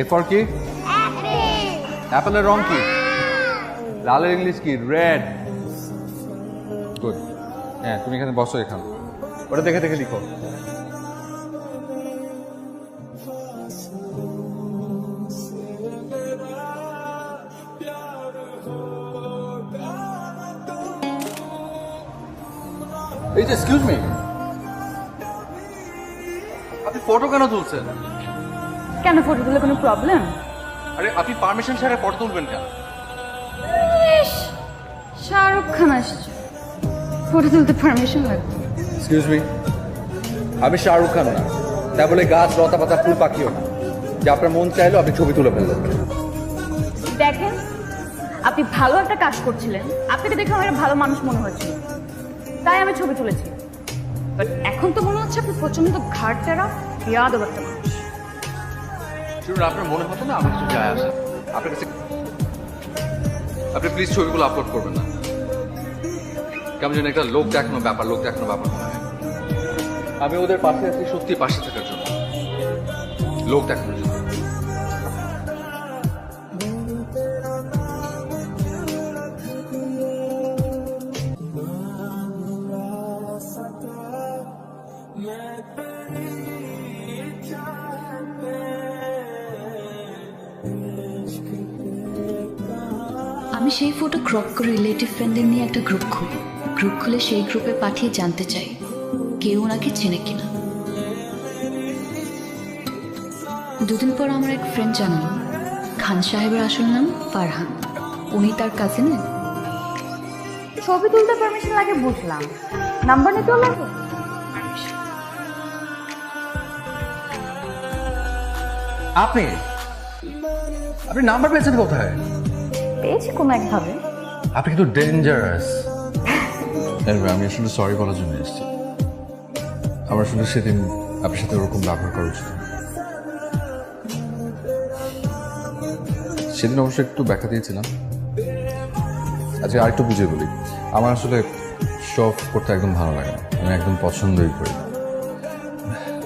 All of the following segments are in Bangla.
এ ফর কি? অ্যাপেলের রং কি? লালের ইংলিশ কি? রেড। গুড। হ্যাঁ, তুমি এখানে বসো, এখানে ওটা দেখে দেখে লিখো। এই যে এক্সকিউজ মি, আপনি ফটো কেন তুলছেন? কেন ফটো তুলে কোনো প্রবলেম? আরে আপনি পারমিশন ছাড়া ফটো তুলবেন কেন? শাহরুখ খান আসছে, ফটো তুলতে পারমিশন লাগবে? এক্সকিউজ মি, আমি শাহরুখ খান না, তা বলে গাছ লতা পাতা ফুল পাখিও না যে আপনার মন চাইলো আপনি ছবি তুলে ফেললেন। দেখেন, আপনি ভালো একটা কাজ করছিলেন, আপনাকে দেখে আমার একটা ভালো মানুষ মনে হয়েছিল, তাই আমি ছবি তুলেছি। বাট এখন তো মনে হচ্ছে আপনি প্রচন্ড ঘাটতেরা ইয়াদ একটা মানুষ। শুনুন, আপনার মনে হতো না আমার কিছু যায় আসে আপনার কাছে, আপনি প্লিজ ছবিগুলো আপলোড করবেন না। কেমন যেন একটা লোক দেখানো ব্যাপার মনে হয়। আমি ওদের পাশে আছি সত্যি পাশে থাকার জন্য, লোক দেখানোর জন্য। আমি সেই ফটো ক্রপ করে রিলেটিভ ফ্রেন্ডদের নিয়ে একটা গ্রুপ খুলে সেই গ্রুপে পাঠিয়ে জানতে চাই কেউ ওনাকে চেনে কিনা। দুদিন পর আমার এক ফ্রেন্ড জানালো খান সাহেবের আসল নাম ফারহান, উনি তার কাজিনের। ছবি তুলতে পারমিশন লাগে বুঝলাম, নাম্বার নিতেও লাগে? আপনি আপনি নাম্বার পেয়েছেন কোথায়? পেয়েছি কোনো একভাবে। আপনি কিন্তু ডেঞ্জারাস। আমি আসলে সরি বলার জন্য এসেছি। আমার আসলে সেদিন আপনার সাথে ওরকম ব্যবহার করা উচিত। সেদিন অবশ্য একটু ব্যাখ্যা দিয়েছিলাম। আজকে আরেকটু বুঝিয়ে বলি, আমার আসলে শখ করতে একদম ভালো লাগে না, আমি একদম পছন্দই করি।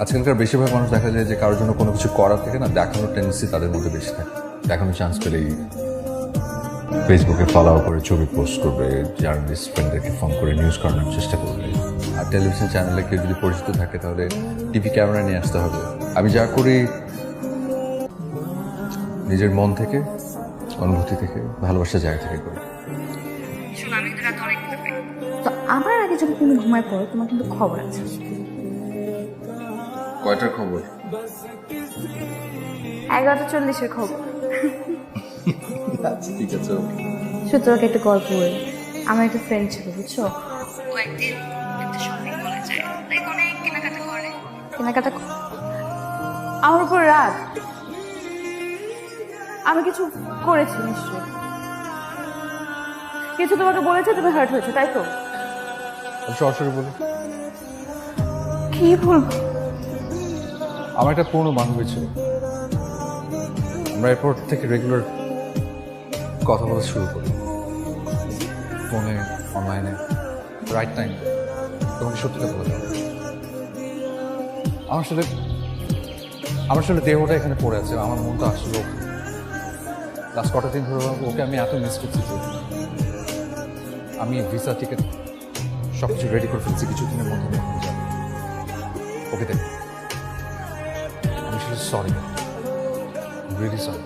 আজকালকার বেশিরভাগ মানুষ দেখা যায় যে কারোর জন্য কোনো কিছু করার থেকে না দেখানোর টেন্ডেন্সি তাদের মধ্যে বেশি থাকে। দেখানোর চান্স পেলেই ফেসবুকে ফলো করে ছবি পোস্ট করবে, জার্নালিস্ট ফ্রেন্ডদেরকে ফোন করে নিউজ করানোর চেষ্টা করবে। আর টেলিভিশন চ্যানেলে কেউ যদি পরিচিত থাকে তাহলে টিভি ক্যামেরা নিয়ে আসতে হবে। আমি যা করি নিজের মন থেকে, অনুভূতি থেকে, ভালোবাসার জায়গা থেকে করি। তো আমার আগে যখন তুমি ঘুমায় পড়ো তোমার কিন্তু খবর আছে। কয়টার খবর? 11:40 খবর। ঠিক আছে। সুতরাং একটা গল্প বলি। আমার একটা ফ্রেন্ড ছিল, বুঝছো? ও একদিন একটা শপিং মলে যায়, লাইক অনেক কেনাকাটা করে। আমার উপর রাগ। আমি কিছু করেছি নিশ্চয়ই, কিছু তোমাকে বলেছে, তুমি হার্ট হয়েছে, তাই তো? সরাসরি বলি, কি বলবো? আমার একটা পুরনো বান্ধবী ছিল, আমরা এরপর থেকে রেগুলার কথা বলা শুরু করি, ফোনে, অনলাইনে, রাইট টাইম। তোমাকে সত্যিটা বলে দেবো, আমার আসলে দেহটা এখানে পড়ে আছে, আমার মনটা আসলে লাস্ট কটা দিন ধরে ওকে আমি এত মিস করছি যে আমি ভিসা টিকিট সব কিছু রেডি করে ফেলছি, কিছুদিনের মধ্যে আমি ওখানে যাবো। ওকে দেখ, আমি আসলে সরি, রিয়েলি সরি।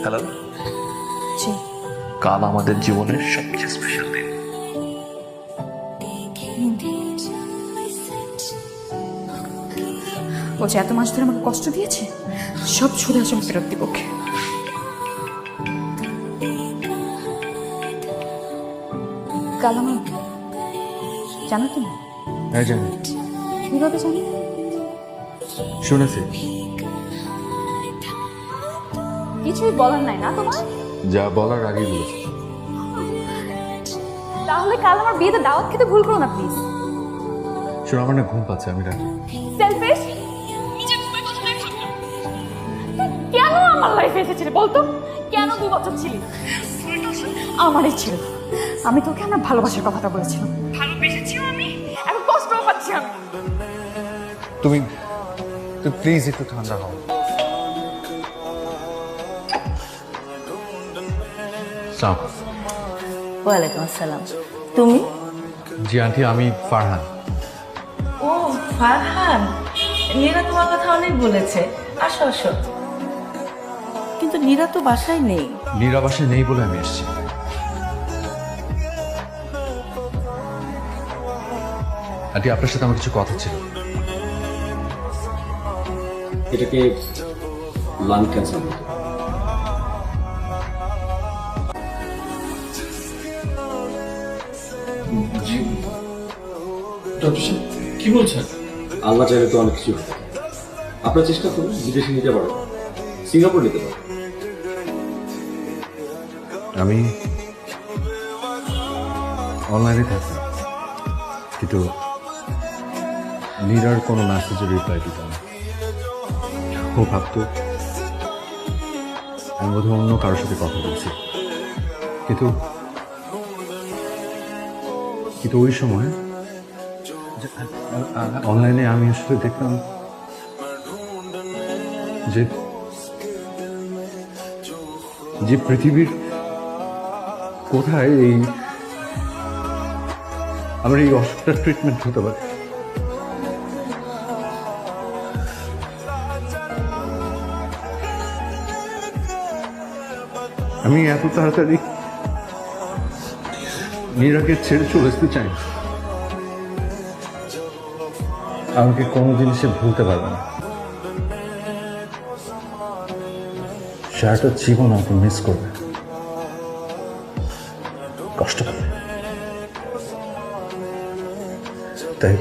হ্যালো, কাল আমাদের জীবনের সবচেয়ে স্পেশাল দিন। ও যে এত মাস ধরে আমাকে কষ্ট দিয়েছে, সব ছুড়ে আসলে ফেরত দিব ওকে। কাল আমার, জানো তুমি? হ্যাঁ জানি। কিভাবে জানি? শুনেছি। কিছুই বলার নাই না তোমার? যা বলার আগেই বলেছি। তাহলে কাল আমার বিয়েতে দাওয়াত খেতে ভুল করো না প্লিজ। শোনো, আমার না ঘুম পাচ্ছে, আমি রাখি। সেলফিশ, নিজের আমার লাইফে এসেছিলি বলতো? কেন 2 বছর ছিলি? আমারই ছিল। আমি তোকে আমার ভালোবাসার কথাটা বলেছিলাম, ভালোবেসেছিও আমি, এখন কষ্টও পাচ্ছি আমি। তুমি প্লিজ একটু ঠান্ডা হও। সালাম। ওয়ালাইকুম আসসালাম। তুমি? জি আন্টি, আমি ফারহান। ও ফারহান, নীরা তোমার কথা অনেক বলেছে। আসো আসো। কিন্তু নীরা তো বাসায় নেই। নীরা বাসায় নেই বলে আমি এসেছি। আন্টি, আপনার সাথে আমার কিছু কথা ছিল। এটাকে লাং ক্যান্সার বলতে হয়। জি ডক্টর সাহেব, কি বলছেন? আল্লাহ চাইলে তো অনেক কিছু হতে পারে। আপনার চেষ্টা করুন, বিদেশে নিতে পারেন, সিঙ্গাপুর নিতে পারেন। আমি অনলাইনে থাকি, কিন্তু নীরার কোনো মেসেজের রিপ্লাই দিত না। ও ভাবতো আমি বোধহয় অন্য কারোর সাথে কথা বলছি, কিন্তু কিন্তু ওই সময় অনলাইনে আমি আসলে দেখলাম যে যে পৃথিবীর কোথায় এই আমার এই অসুখটার ট্রিটমেন্ট হতে পারে। আমি এত তাড়াতাড়ি নীরাকে ছেড়ে চলে আসতে চাই না। আমাকে কোনো জিনিসে ভুলতে পারবে না। সারাটা জীবন আমাকে মিস করবে, কষ্ট পাবে। তাই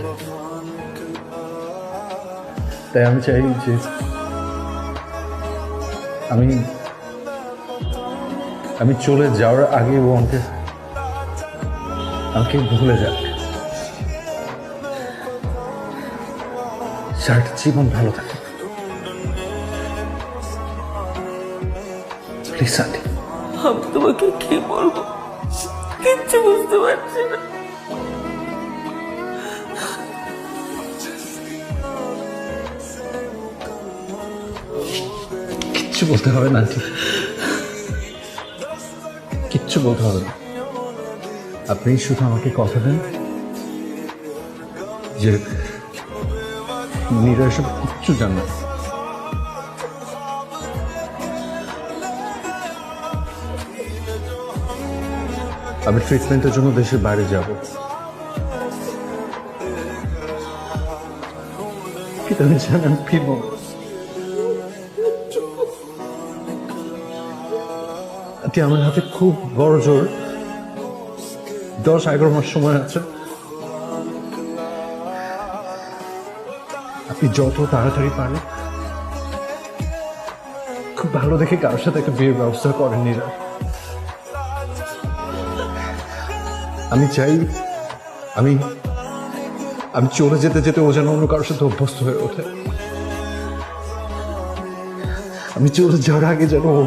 তাই আমি চাই যে আমি চলে যাওয়ার আগে ও আমাকে ভুলে যাক, সারাটা জীবন ভালো থাকে। Please aunty. আমি তোমাকে কি বলবো, কিচ্ছু বুঝতে পারছি না। কিচ্ছু বলতে হবে না আন্টি, কিচ্ছু বলতে হবে না। আপনি শুধু আমাকে কথা দেন যে নীরা এসব কিচ্ছু জান না। আমি ট্রিটমেন্টের জন্য দেশের বাইরে যাব, কিন্তু আমি জানি আমি ফিরব না। আন্টি, আমার হাতে খুব বড় জোর 10-11 মাস সময় আছে। আপনি যত তাড়াতাড়ি পারেন খুব ভালো দেখে কারোর সাথে একটা বিয়ের ব্যবস্থা করেন নীরা। আমি চাই আমি চলে যেতে যেতে ও যেন অন্য কারোর সাথে অভ্যস্ত হয়ে ওঠে। আমি চলে যাওয়ার আগে যেন ও